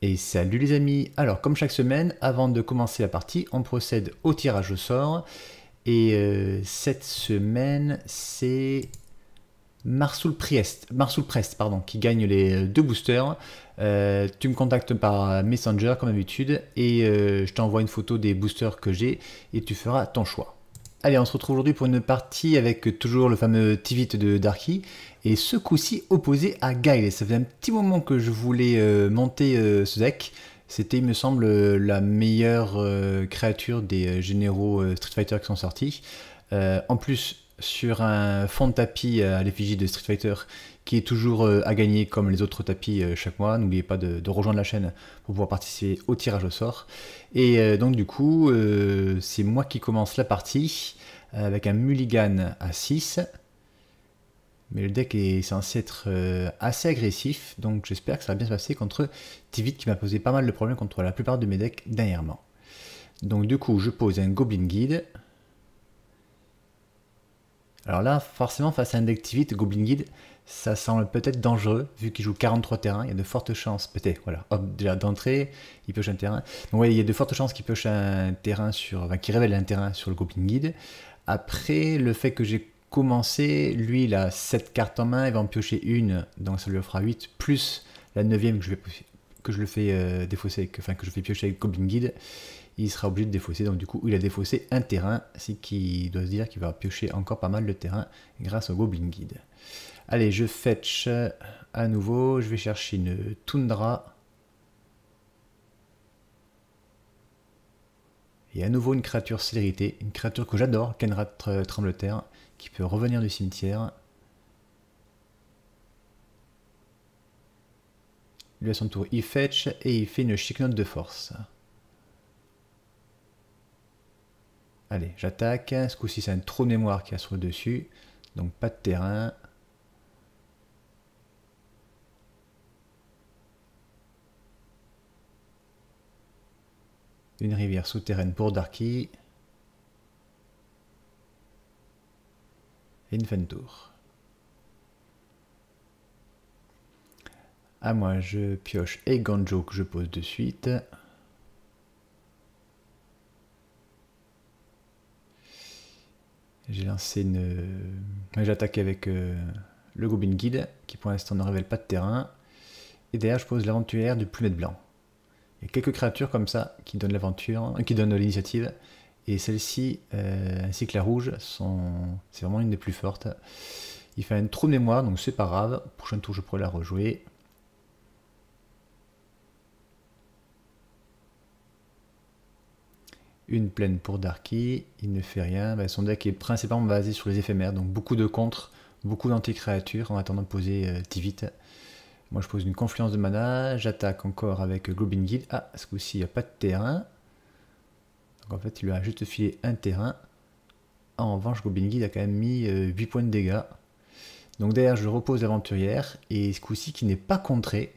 Et salut les amis. Alors comme chaque semaine, avant de commencer la partie, on procède au tirage au sort. Et cette semaine, c'est Marsoul Prest pardon, qui gagne les deux boosters. Tu me contactes par Messenger comme d'habitude et je t'envoie une photo des boosters que j'ai et tu feras ton choix. Allez, on se retrouve aujourd'hui pour une partie avec toujours le fameux Tivit de Darky et ce coup-ci opposé à Guile. Ça fait un petit moment que je voulais monter ce deck. C'était, il me semble, la meilleure créature des généraux Street Fighter qui sont sortis. En plus, sur un fond de tapis à l'effigie de Street Fighter qui est toujours à gagner comme les autres tapis chaque mois. N'oubliez pas de rejoindre la chaîne pour pouvoir participer au tirage au sort. Et donc du coup, c'est moi qui commence la partie avec un mulligan à 6. Mais le deck est censé être assez agressif, donc j'espère que ça va bien se passer contre Tivit qui m'a posé pas mal de problèmes contre la plupart de mes decks dernièrement. Donc du coup, je pose un Goblin Guide. Alors là, forcément, face à un deck Tivit, Goblin Guide, ça semble peut-être dangereux, vu qu'il joue 43 terrains, il y a de fortes chances, peut-être, voilà, hop, déjà d'entrée, il pioche un terrain. Donc ouais, il y a de fortes chances qu'il pioche un terrain sur, enfin, qu'il révèle un terrain sur le Goblin Guide. Après, le fait que j'ai commencé, lui, il a 7 cartes en main, il va en piocher une, donc ça lui fera 8, plus la 9ème que je le fais défausser, enfin que je fais piocher avec Goblin Guide. Il sera obligé de défausser, donc du coup il a défaussé un terrain, c'est qu'il doit se dire qu'il va piocher encore pas mal de terrain grâce au Goblin Guide. Allez, je fetch à nouveau, je vais chercher une Toundra. Et à nouveau une créature célérité, une créature que j'adore, Kenrat Trembleterre, qui peut revenir du cimetière. Lui à son tour il fetch et il fait une chic note de force. Allez, j'attaque. Ce coup-ci, c'est un trou de mémoire qui a sur le dessus. Donc, pas de terrain. Une rivière souterraine pour Darky. Et une fin de tour. À moi, je pioche Eiganjo que je pose de suite. J'ai lancé une... J'attaque avec le Goblin Guide, qui pour l'instant ne révèle pas de terrain. Et derrière, je pose l'aventurière du Plumet Blanc. Il y a quelques créatures comme ça qui donnent l'aventure, qui donnent l'initiative. Et celle-ci, ainsi que la rouge, c'est vraiment une des plus fortes. Il fait un trou de mémoire, donc c'est pas grave. Prochain tour, je pourrai la rejouer. Une plaine pour Darky, il ne fait rien. Son deck est principalement basé sur les éphémères, donc beaucoup de contres, beaucoup d'anti-créatures en attendant de poser Tivit. Moi je pose une confluence de mana, j'attaque encore avec Goblin Guide. Ah, ce coup-ci il n'y a pas de terrain. Donc en fait il lui a juste filé un terrain. En revanche, Goblin Guide a quand même mis 8 points de dégâts. Donc derrière je repose l'aventurière, et ce coup-ci qui n'est pas contré.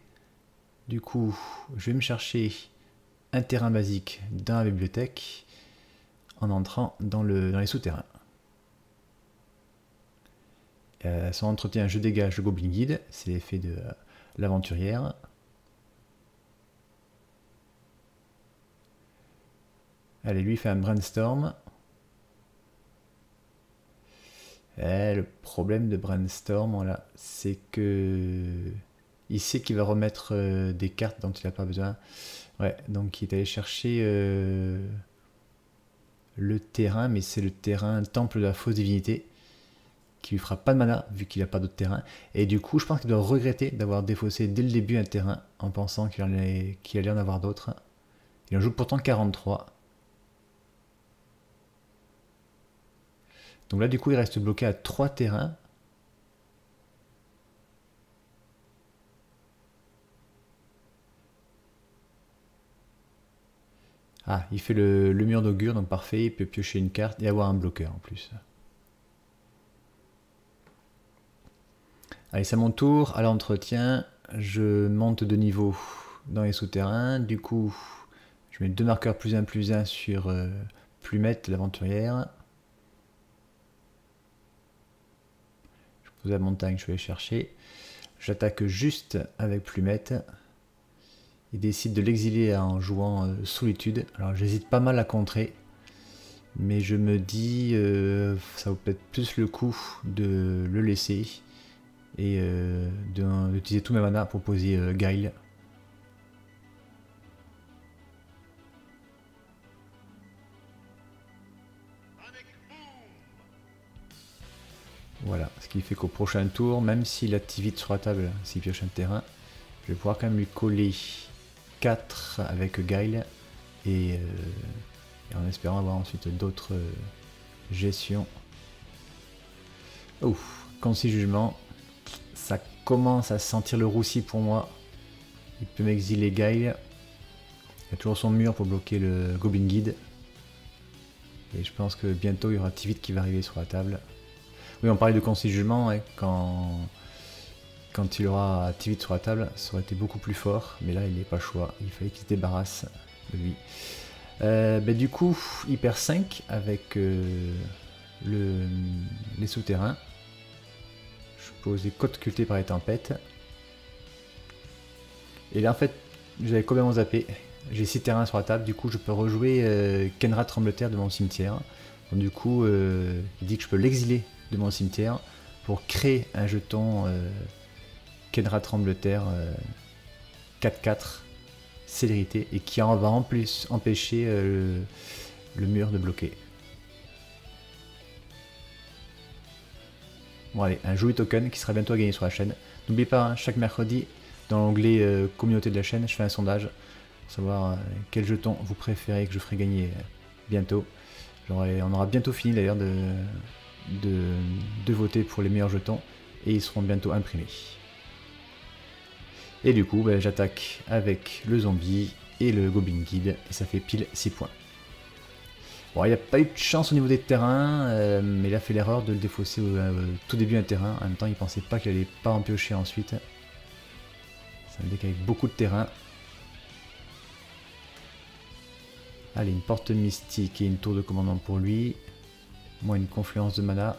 Du coup, je vais me chercher un terrain basique dans la bibliothèque en entrant dans les souterrains. Son entretien, je dégage le Goblin Guide, c'est l'effet de l'aventurière. Allez, lui fait un brainstorm. Le problème de brainstorm, voilà, c'est que il sait qu'il va remettre des cartes dont il n'a pas besoin. Ouais, donc il est allé chercher le terrain, mais c'est le terrain Temple de la Fausse Divinité, qui lui fera pas de mana, vu qu'il n'a pas d'autre terrain. Et du coup, je pense qu'il doit regretter d'avoir défaussé dès le début un terrain, en pensant qu'il allait en avoir d'autres. Il en joue pourtant 43. Donc là, du coup, il reste bloqué à 3 terrains. Ah, il fait le mur d'augure, donc parfait, il peut piocher une carte et avoir un bloqueur en plus. Allez, c'est à mon tour. À l'entretien, je monte de niveau dans les souterrains. Du coup, je mets 2 marqueurs +1/+1 sur Plumette, l'aventurière. Je pose la montagne, je vais aller chercher. J'attaque juste avec Plumette. Il décide de l'exiler en jouant Solitude. Alors j'hésite pas mal à contrer. Mais je me dis, ça vaut peut-être plus le coup de le laisser. Et d'utiliser tous mes mana pour poser Guile. Voilà, ce qui fait qu'au prochain tour, même s'il active vite sur la table, s'il pioche un terrain, je vais pouvoir quand même lui coller 4 avec Guile et en espérant avoir ensuite d'autres gestions. Ouf, Concis Jugement, ça commence à sentir le roussi pour moi. Il peut m'exiler Guile. Il a toujours son mur pour bloquer le Goblin Guide. Et je pense que bientôt il y aura Tivit qui va arriver sur la table. Oui, on parlait de Concis Jugement, hein, quand il aura Tivit sur la table, ça aurait été beaucoup plus fort. Mais là, il n'est pas le choix. Il fallait qu'il se débarrasse de lui. Du coup, il perd 5 avec les souterrains. Je pose des côtes cultées par les tempêtes. Et là, en fait, j'avais complètement zappé. J'ai 6 terrains sur la table, du coup, je peux rejouer Kenra Trembleterre de mon cimetière. Donc, du coup, il dit que je peux l'exiler de mon cimetière pour créer un jeton Kenra Trembleterre 4-4 célérité et qui en va en plus empêcher le mur de bloquer. Bon allez, un jouet token qui sera bientôt à gagner sur la chaîne. N'oubliez pas, hein, chaque mercredi, dans l'onglet communauté de la chaîne, je fais un sondage pour savoir quel jeton vous préférez que je ferai gagner bientôt. On aura bientôt fini d'ailleurs de voter pour les meilleurs jetons et ils seront bientôt imprimés. Et du coup, j'attaque avec le zombie et le Goblin Guide et ça fait pile 6 points. Bon, il n'a pas eu de chance au niveau des terrains, mais il a fait l'erreur de le défausser au tout début un terrain. En même temps, il pensait pas qu'il allait pas en piocher ensuite. C'est un deck avec beaucoup de terrain. Allez, une porte mystique et une tour de commandement pour lui. Moi, une confluence de mana.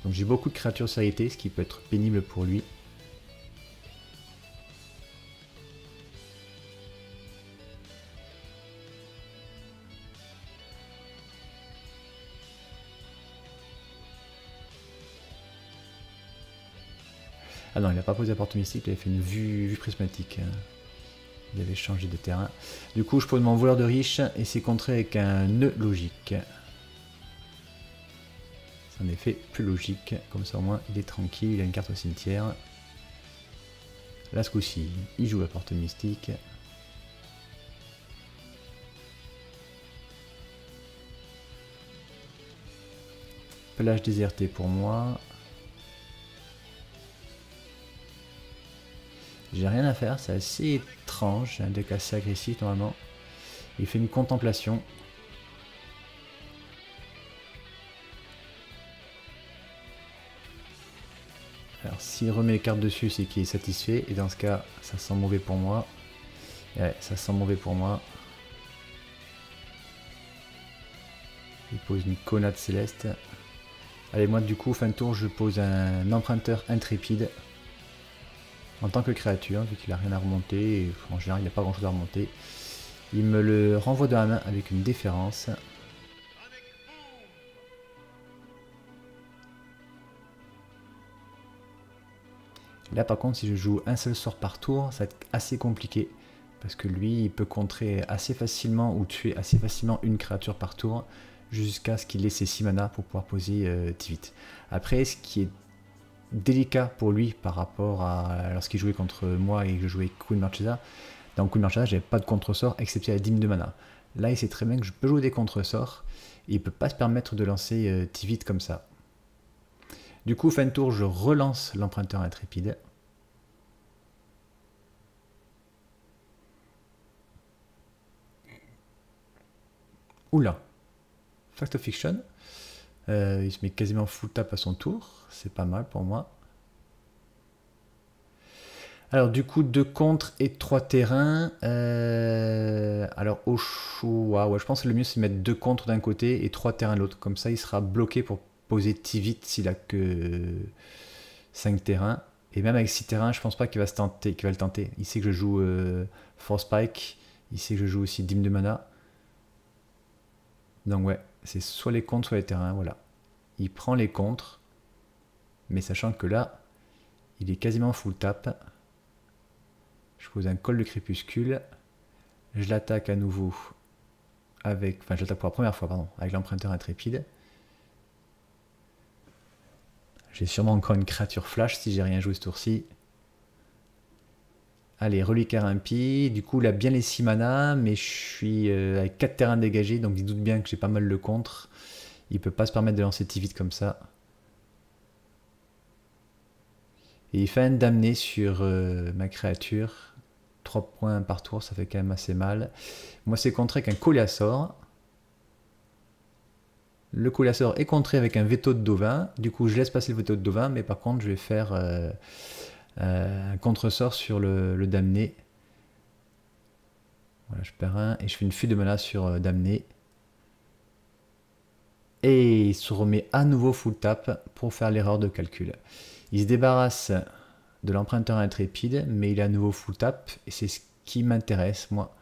Donc j'ai beaucoup de créatures séréité, ce qui peut être pénible pour lui. Ah non, il n'a pas posé la porte mystique, il avait fait une vue prismatique. Il avait changé de terrain. Du coup, je pose mon voleur de riche et c'est contré avec un nœud logique. C'est en effet plus logique, comme ça au moins il est tranquille, il a une carte au cimetière. Là, ce coup-ci, il joue la porte mystique. Pelage déserté pour moi. J'ai rien à faire, c'est assez étrange, j'ai un deck assez agressif normalement. Il fait une contemplation. Alors s'il remet les cartes dessus, c'est qu'il est satisfait, et dans ce cas, ça sent mauvais pour moi. Ouais, ça sent mauvais pour moi. Il pose une connade céleste. Allez, moi du coup, fin de tour, je pose un emprunteur intrépide. En tant que créature, vu qu'il n'a rien à remonter, et en général il n'a pas grand chose à remonter. Il me le renvoie de la main avec une déférence. Là par contre, si je joue un seul sort par tour, ça va être assez compliqué. Parce que lui, il peut contrer assez facilement ou tuer assez facilement une créature par tour. Jusqu'à ce qu'il ait ses 6 mana pour pouvoir poser Tivit. Après, ce qui est délicat pour lui par rapport à lorsqu'il jouait contre moi et que je jouais Queen Marchesa. Dans Queen Marchesa, j'avais pas de contre-sort excepté la dîme de mana. Là, il sait très bien que je peux jouer des contre-sorts et il peut pas se permettre de lancer Tivit comme ça. Du coup, fin de tour, je relance l'emprunteur intrépide. Oula, Fact of Fiction. Il se met quasiment full tap à son tour, c'est pas mal pour moi. Alors du coup 2 contre et 3 terrains. Alors au choix, ouais, je pense que le mieux c'est de mettre 2 contre d'un côté et 3 terrains de l'autre. Comme ça il sera bloqué pour poser Tivit s'il a que 5 terrains. Et même avec 6 terrains, je pense pas qu'il va le tenter. Il sait que je joue Force Spike, il sait que je joue aussi Dîme de mana. Donc ouais, c'est soit les contres, soit les terrains, voilà. Il prend les contres, mais sachant que là, il est quasiment full tap. Je pose un col de crépuscule. Je l'attaque à nouveau avec... Enfin, je l'attaque pour la première fois, pardon, avec l'emprunteur intrépide. J'ai sûrement encore une créature flash si j'ai rien joué ce tour-ci. Allez, reliquaire impie. Du coup, il a bien les 6 mana, mais je suis avec 4 terrains dégagés, donc il doute bien que j'ai pas mal le contre. Il peut pas se permettre de lancer Tivit comme ça. Et il fait un damné sur ma créature. 3 points par tour, ça fait quand même assez mal. Moi, c'est contré avec un Coléassor. Le Coléassor est contré avec un veto de Dovin. Du coup, je laisse passer le veto de Dovin, mais par contre, je vais faire un contre-sort sur le damné. Voilà, je perds un et je fais une fuite de mana sur damné. Et il se remet à nouveau full tap pour faire l'erreur de calcul. Il se débarrasse de l'emprunteur intrépide, mais il est à nouveau full tap, et c'est ce qui m'intéresse, moi.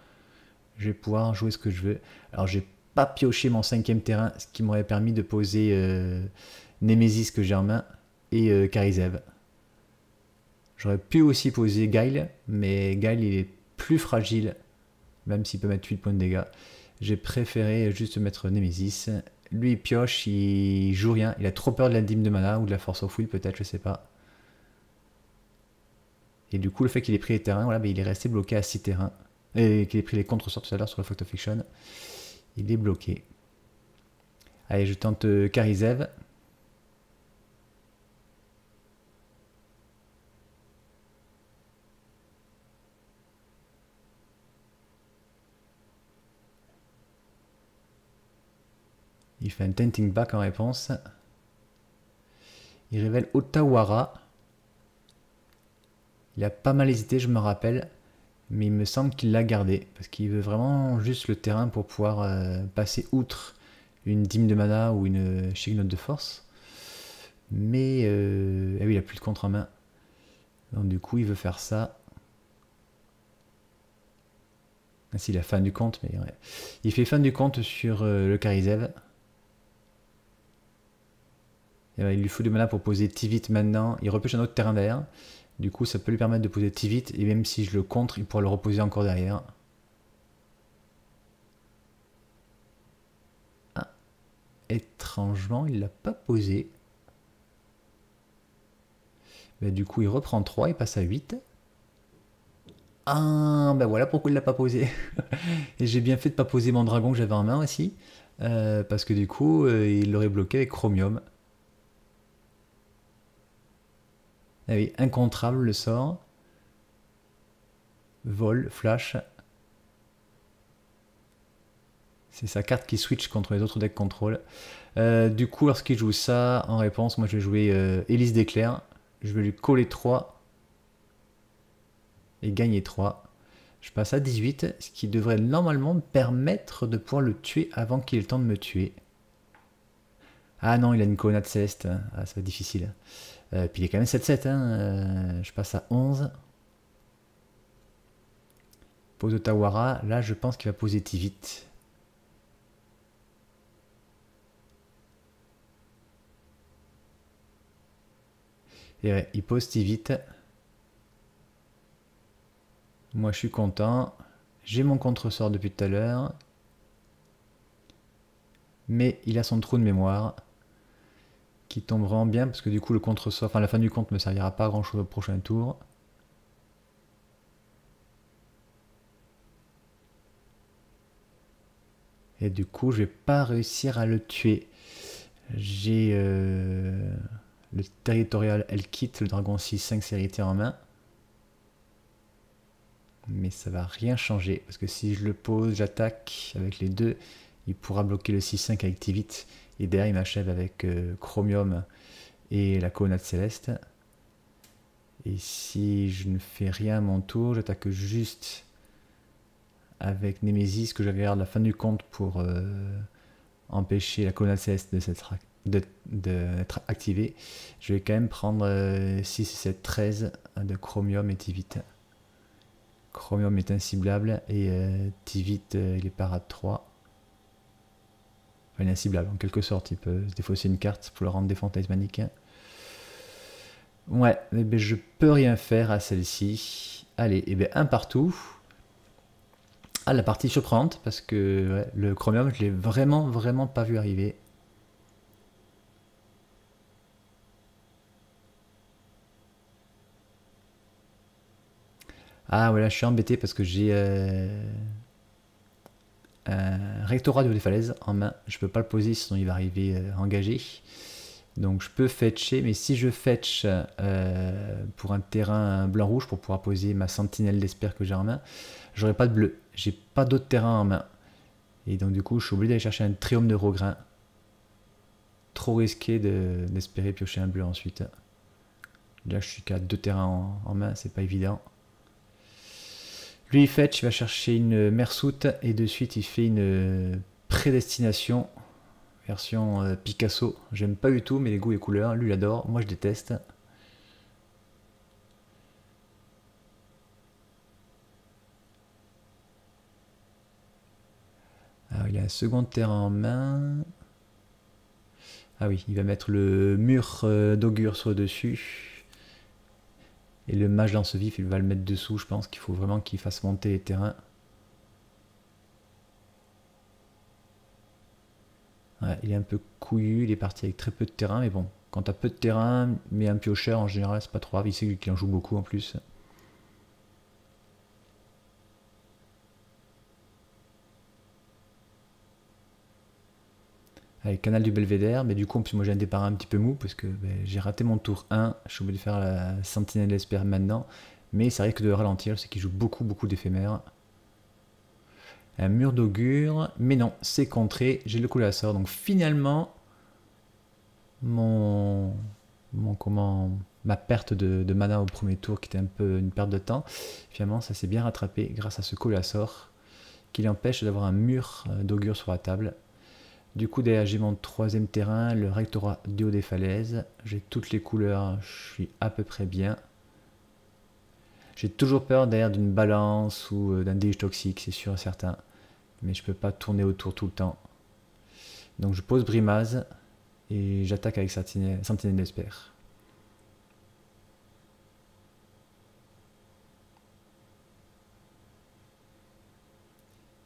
Je vais pouvoir jouer ce que je veux. Alors, j'ai pas pioché mon 5e terrain, ce qui m'aurait permis de poser Nemesis que j'ai en main, et Karizev. J'aurais pu aussi poser Guile, mais Guile, il est plus fragile, même s'il peut mettre 8 points de dégâts. J'ai préféré juste mettre Nemesis. Lui, il pioche, il joue rien. Il a trop peur de la dîme de mana, ou de la Force of Will, peut-être, je sais pas. Et du coup, le fait qu'il ait pris les terrains, voilà, ben, il est resté bloqué à 6 terrains. Et qu'il ait pris les contre-sorts tout à l'heure sur le Fact of Fiction. Il est bloqué. Allez, je tente Karizev. Il fait un Tainting Back en réponse. Il révèle Otawara. Il a pas mal hésité, je me rappelle. Mais il me semble qu'il l'a gardé. Parce qu'il veut vraiment juste le terrain pour pouvoir passer outre une dîme de mana ou une chic note de force. Mais ah oui, il a plus de contre en main. Donc du coup, il veut faire ça. Ah si, il a fin du compte, mais ouais. Il fait fin du compte sur le Karizev. Et ben, il lui faut du mana pour poser Tivit maintenant. Il repêche un autre terrain derrière. Du coup, ça peut lui permettre de poser Tivit. Et même si je le contre, il pourra le reposer encore derrière. Ah. Étrangement, il l'a pas posé. Ben, du coup, il reprend 3, il passe à 8. Ah, ben voilà pourquoi il l'a pas posé. Et j'ai bien fait de pas poser mon dragon que j'avais en main aussi. Parce que du coup, il l'aurait bloqué avec Chromium. Ah oui, incontrable le sort. Vol, flash. C'est sa carte qui switch contre les autres decks contrôle. Du coup, lorsqu'il joue ça, en réponse, moi je vais jouer Hélice d'éclair. Je vais lui coller 3. Et gagner 3. Je passe à 18, ce qui devrait normalement me permettre de pouvoir le tuer avant qu'il ait le temps de me tuer. Ah non, il a une colonnade céleste. Ah, ça va être difficile. Puis il est quand même 7-7. Hein. Je passe à 11. Pose Otawara. Là, je pense qu'il va poser Tivit. Et ouais, il pose Tivit. Moi, je suis content. J'ai mon contre-sort depuis tout à l'heure. Mais il a son trou de mémoire. Qui tombe vraiment bien, parce que du coup, le contre-sort, enfin, la fin du compte ne me servira pas à grand-chose au prochain tour. Et du coup, je vais pas réussir à le tuer. J'ai le territorial, elle quitte le dragon 6-5 sérité en main. Mais ça va rien changer, parce que si je le pose, j'attaque avec les deux, il pourra bloquer le 6-5 avec Tivit. Et derrière, il m'achève avec Chromium et la colonnade céleste. Et si je ne fais rien à mon tour, j'attaque juste avec Nemesis, que je garde la fin du compte pour empêcher la colonnade céleste de d'être activé. Je vais quand même prendre 6, 7, 13 de chromium et Tivit. Chromium est inciblable et Tivit il est parade 3. Enfin, il est inciblable en quelque sorte, il peut se défausser une carte pour le rendre défense talismanique. Ouais, mais ben, je peux rien faire à celle-ci. Allez, et bien un partout. Ah, la partie surprenante parce que ouais, le chromium, je l'ai vraiment pas vu arriver. Ah voilà, je suis embêté parce que j'ai un rectorat de haut des falaises en main. Je peux pas le poser sinon il va arriver engagé. Donc je peux fetcher, mais si je fetch pour un terrain blanc-rouge pour pouvoir poser ma sentinelle d'espère que j'ai en main, j'aurai pas de bleu. J'ai pas d'autre terrain en main. Et donc du coup je suis obligé d'aller chercher un triome de Rograin. Trop risqué d'espérer piocher un bleu ensuite. Là je suis qu'à 2 terrains en main, c'est pas évident. Lui il fetch, il va chercher une mersoute et de suite il fait une prédestination version Picasso. J'aime pas du tout mais les goûts et couleurs, lui il adore, moi je déteste. Alors il a un second terrain en main. Ah oui, il va mettre le mur d'augure sur le dessus. Et le mage lance vif, il va le mettre dessous, je pense qu'il faut vraiment qu'il fasse monter les terrains. Ouais, il est un peu couillu, il est parti avec très peu de terrain, mais bon, quand t'as peu de terrain, mais un piocheur en général, c'est pas trop grave, il sait qu'il en joue beaucoup en plus. Avec Canal du Belvédère, mais du coup, en plus, moi j'ai un départ un petit peu mou parce que j'ai raté mon tour 1, je suis obligé de faire la sentinelle d'espère maintenant, mais ça risque de ralentir, c'est qu'il joue beaucoup d'éphémères. Un mur d'augure, mais non, c'est contré, j'ai le coup à sort, donc finalement, mon ma perte de mana au premier tour qui était un peu une perte de temps, finalement ça s'est bien rattrapé grâce à ce coup à sort qui l'empêche d'avoir un mur d'augure sur la table. Du coup derrière j'ai mon troisième terrain, le rectorat du haut des falaises, j'ai toutes les couleurs, je suis à peu près bien. J'ai toujours peur derrière d'une balance ou d'un déluge toxique, c'est sûr et certain, mais je peux pas tourner autour tout le temps. Donc je pose Brimaz et j'attaque avec Sentinelle d'Espère.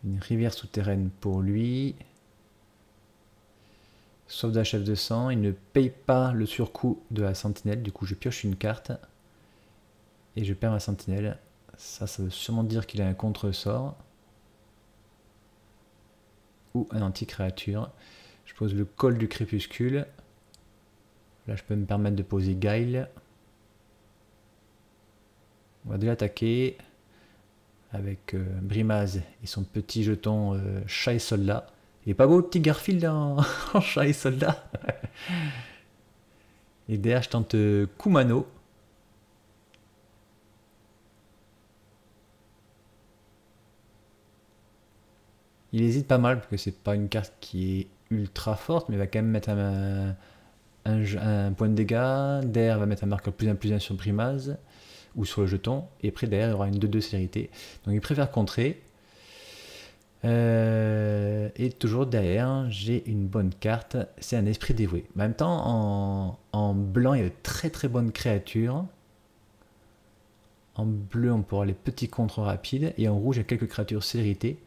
Une rivière souterraine pour lui. Sauvetage chef de sang, il ne paye pas le surcoût de la sentinelle, du coup je pioche une carte et je perds ma sentinelle. Ça veut sûrement dire qu'il a un contre-sort ou un anti-créature. Je pose le col du crépuscule. Là je peux me permettre de poser Guile. On va délattaquer avec Brimaz et son petit jeton chat et soldat. Il est pas beau le petit Garfield en, en chat et soldat. Et derrière je tente Kumano. Il hésite pas mal parce que c'est pas une carte qui est ultra forte, mais il va quand même mettre un point de dégâts. Derrière, il va mettre un marqueur +1/+1 sur Brimaz ou sur le jeton. Et après, derrière, il y aura une 2/2 célérité. Donc il préfère contrer. Et toujours derrière, j'ai une bonne carte. C'est un esprit dévoué. En même temps, en blanc, il y a de très bonnes créatures. En bleu, on peut avoir les petits contres rapides. Et en rouge, il y a quelques créatures célérité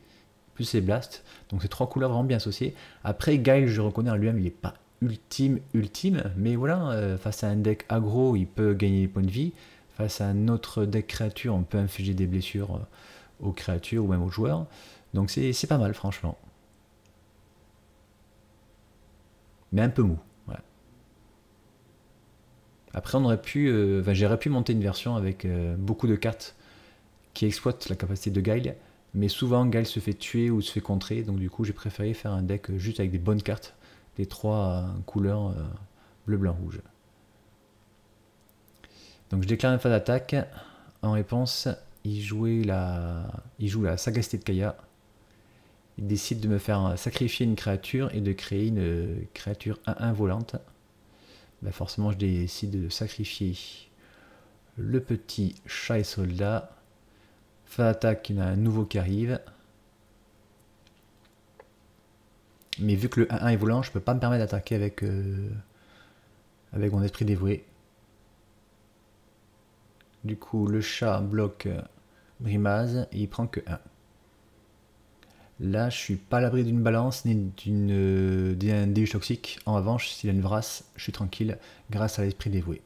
plus les blasts. Donc c'est trois couleurs vraiment bien associées. Après, Guile, je reconnais en lui-même, il n'est pas ultime, mais voilà, face à un deck aggro, il peut gagner des points de vie. Face à un autre deck créature, on peut infliger des blessures aux créatures ou même aux joueurs. Donc c'est pas mal, franchement. Mais un peu mou. Ouais. Après, on aurait pu, j'aurais pu monter une version avec beaucoup de cartes qui exploitent la capacité de Guile. Mais souvent, Guile se fait tuer ou se fait contrer, donc du coup, j'ai préféré faire un deck juste avec des bonnes cartes, des trois couleurs bleu, blanc, rouge. Donc je déclare une phase d'attaque. En réponse, il joue la sagacité de Kaya. il décide de me faire sacrifier une créature et de créer une créature 1-1 volante. Bah forcément, je décide de sacrifier le petit chat et soldat. Fin d'attaque, il y en a un nouveau qui arrive. Mais vu que le 1-1 est volant, je peux pas me permettre d'attaquer avec, avec mon esprit dévoué. Du coup, le chat bloque Brimaz et il prend que 1. Là, je suis pas à l'abri d'une balance ni d'un déluge toxique. En revanche, s'il a une vrasse, je suis tranquille grâce à l'esprit dévoué.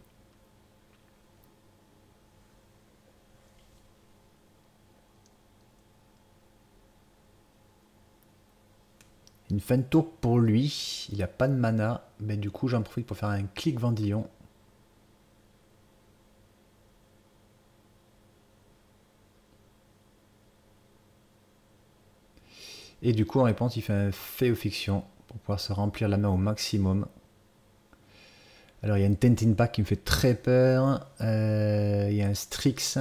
Une fin de tour pour lui. Il n'a pas de mana, mais du coup, j'en profite pour faire un clic Vendillon. Et du coup, en réponse, il fait un fait aux fictions pour pouvoir se remplir la main au maximum. Alors, il y a une Tentin Pack qui me fait très peur. Il y a un Strix,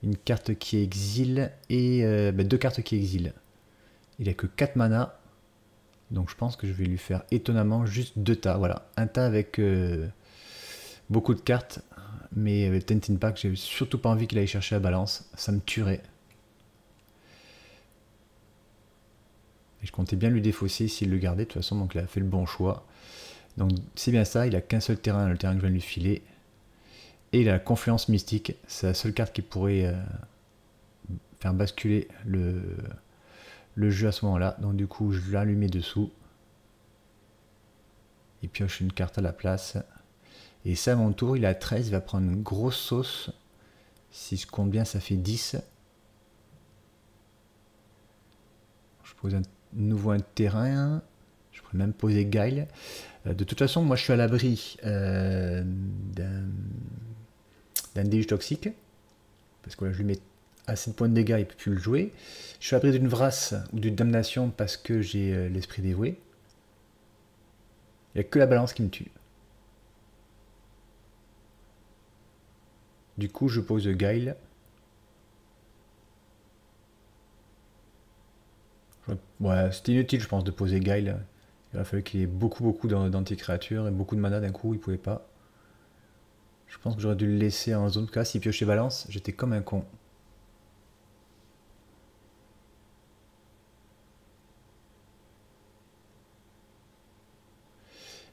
une carte qui exile et deux cartes qui exilent. Il a que 4 mana. Donc, je pense que je vais lui faire étonnamment juste 2 tas. Voilà, un tas avec beaucoup de cartes. Mais Tentin Pack, j'ai surtout pas envie qu'il aille chercher la balance. Ça me tuerait. Et je comptais bien lui défausser s'il le gardait, de toute façon, donc il a fait le bon choix. Donc c'est bien ça, il a qu'un seul terrain, le terrain que je viens de lui filer. Et il a la Confluence Mystique, c'est la seule carte qui pourrait faire basculer le jeu à ce moment-là. Donc du coup, je la lui mets dessous. Il pioche une carte à la place. Et ça, à mon tour, il a 13, il va prendre une grosse sauce. Si je compte bien, ça fait 10. Je pose nouveau un terrain. Je pourrais même poser Guile. De toute façon, moi je suis à l'abri d'un déluge toxique. Parce que là, je lui mets assez de points de dégâts, il ne peut plus le jouer. Je suis à l'abri d'une vrasse ou d'une damnation parce que j'ai l'esprit dévoué. Il n'y a que la balance qui me tue. Du coup, je pose Guile. Ouais, c'était inutile, je pense, de poser Guile. Il a fallu qu'il y ait beaucoup d'anti-créatures et beaucoup de mana d'un coup, il pouvait pas. Je pense que j'aurais dû le laisser en zone. En tout cas, s'il piochait balance, j'étais comme un con.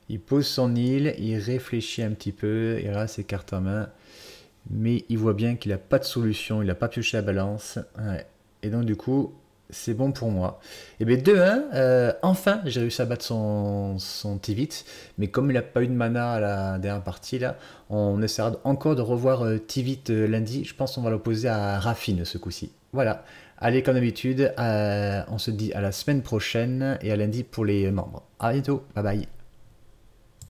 Il pose son île, il réfléchit un petit peu, il a ses cartes en main. Mais il voit bien qu'il n'a pas de solution, il n'a pas pioché la balance. Ouais. Et donc du coup, c'est bon pour moi. Et bien 2-1, enfin j'ai réussi à battre son Tivit. Mais comme il n'a pas eu de mana à la dernière partie, là, on essaiera encore de revoir Tivit lundi. Je pense qu'on va l'opposer à Raffine ce coup-ci. Voilà. Allez, comme d'habitude, on se dit à la semaine prochaine et à lundi pour les membres. A bientôt, bye bye.